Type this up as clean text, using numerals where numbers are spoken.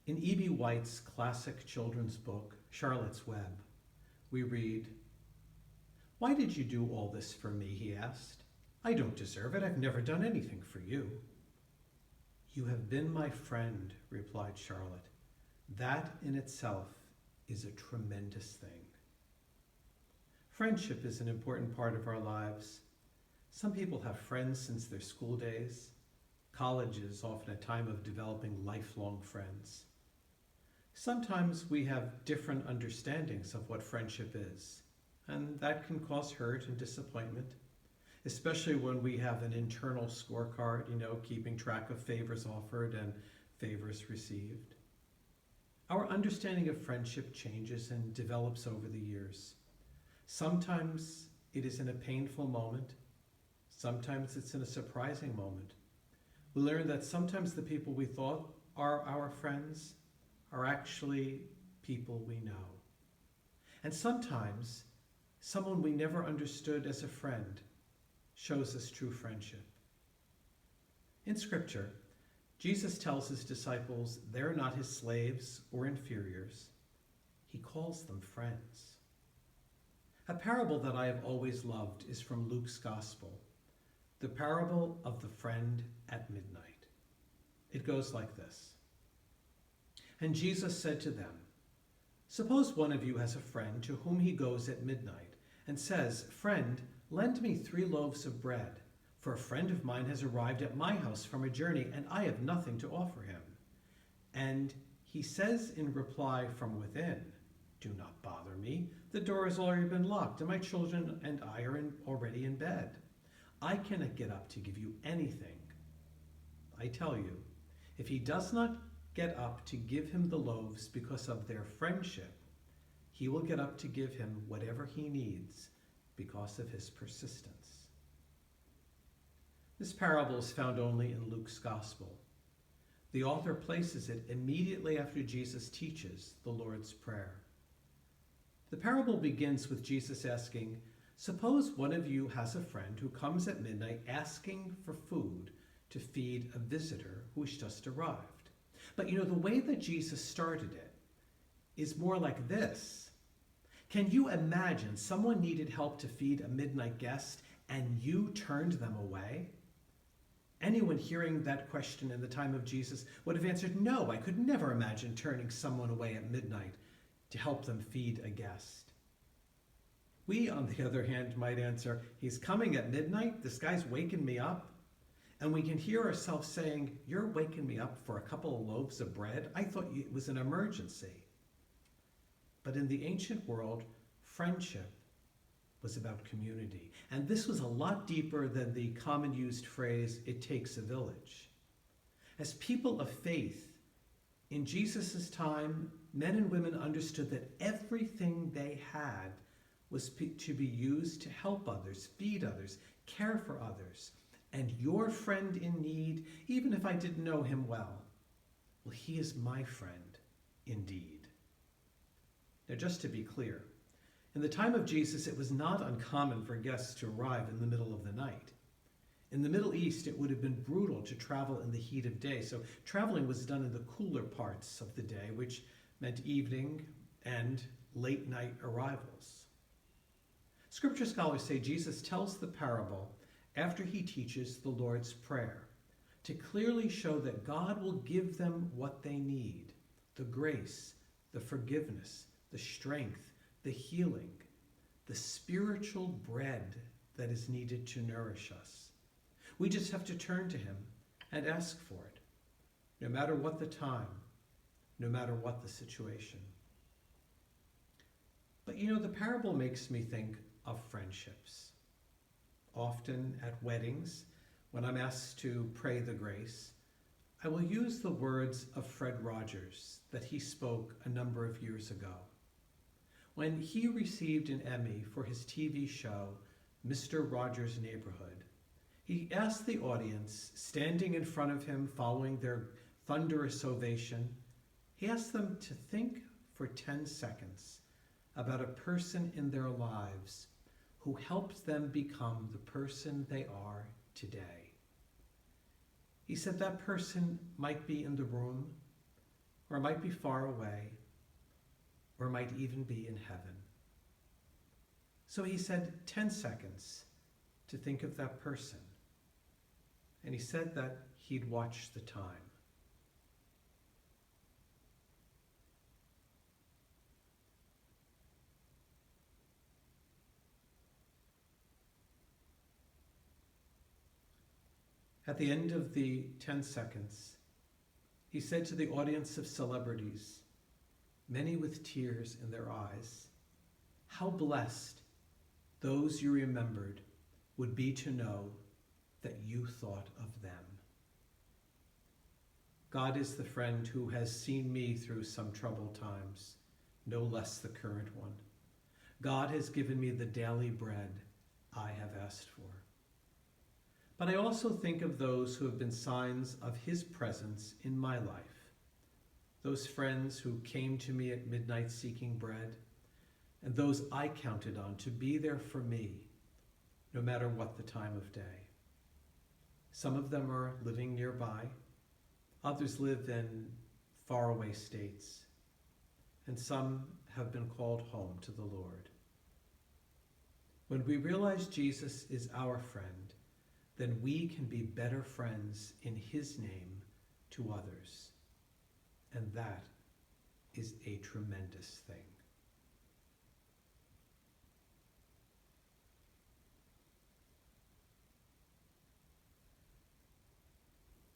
In E.B. White's classic children's book, Charlotte's Web, we read, "Why did you do all this for me?" he asked. "I don't deserve it. I've never done anything for you." "You have been my friend," replied Charlotte. "That in itself is a tremendous thing." Friendship is an important part of our lives. Some people have friends since their school days. College is often a time of developing lifelong friends. Sometimes we have different understandings of what friendship is, and that can cause hurt and disappointment, especially when we have an internal scorecard, keeping track of favors offered and favors received. Our understanding of friendship changes and develops over the years. Sometimes it is in a painful moment. Sometimes it's in a surprising moment. We learn that sometimes the people we thought are our friends are actually people we know. And sometimes someone we never understood as a friend shows us true friendship. In Scripture, Jesus tells his disciples they're not his slaves or inferiors. He calls them friends. A parable that I have always loved is from Luke's Gospel, the parable of the friend at midnight. It goes like this. "And Jesus said to them, 'Suppose one of you has a friend to whom he goes at midnight and says, 'Friend, lend me 3 loaves of bread, for a friend of mine has arrived at my house from a journey, and I have nothing to offer him.' And he says in reply from within, 'Do not bother me. The door has already been locked, and my children and I are already in bed. I cannot get up to give you anything.' I tell you, if he does not get up to give him the loaves because of their friendship, he will get up to give him whatever he needs because of his persistence." This parable is found only in Luke's Gospel. The author places it immediately after Jesus teaches the Lord's Prayer. The parable begins with Jesus asking, "Suppose one of you has a friend who comes at midnight asking for food to feed a visitor who has just arrived." But the way that Jesus started it is more like this. Can you imagine someone needed help to feed a midnight guest and you turned them away? Anyone hearing that question in the time of Jesus would have answered, "No, I could never imagine turning someone away at midnight to help them feed a guest." We, on the other hand, might answer, "He's coming at midnight? This guy's waking me up?" And we can hear ourselves saying, "You're waking me up for a couple of loaves of bread? I thought it was an emergency." But in the ancient world, friendship was about community. And this was a lot deeper than the common used phrase, "It takes a village." As people of faith, in Jesus' time, men and women understood that everything they had was to be used to help others, feed others, care for others. And your friend in need, even if I didn't know him well, he is my friend indeed. Now, just to be clear, in the time of Jesus, it was not uncommon for guests to arrive in the middle of the night. In the Middle East, it would have been brutal to travel in the heat of day, so traveling was done in the cooler parts of the day, which meant evening and late night arrivals. Scripture scholars say Jesus tells the parable after he teaches the Lord's Prayer, to clearly show that God will give them what they need, the grace, the forgiveness, the strength, the healing, the spiritual bread that is needed to nourish us. We just have to turn to him and ask for it, no matter what the time, no matter what the situation. But the parable makes me think of friendships. Often at weddings, when I'm asked to pray the grace, I will use the words of Fred Rogers that he spoke a number of years ago. When he received an Emmy for his TV show, Mr. Rogers' Neighborhood, he asked the audience, standing in front of him following their thunderous ovation, he asked them to think for 10 seconds about a person in their lives who helped them become the person they are today. He said that person might be in the room, or it might be far away, or it might even be in heaven. So he said 10 seconds to think of that person. And he said that he'd watch the time. At the end of the 10 seconds, he said to the audience of celebrities, many with tears in their eyes, how blessed those you remembered would be to know that you thought of them. God is the friend who has seen me through some troubled times, no less the current one. God has given me the daily bread I have asked for. But I also think of those who have been signs of his presence in my life. Those friends who came to me at midnight seeking bread, and those I counted on to be there for me, no matter what the time of day. Some of them are living nearby, others live in faraway states, and some have been called home to the Lord. When we realize Jesus is our friend, then we can be better friends in his name to others. And that is a tremendous thing.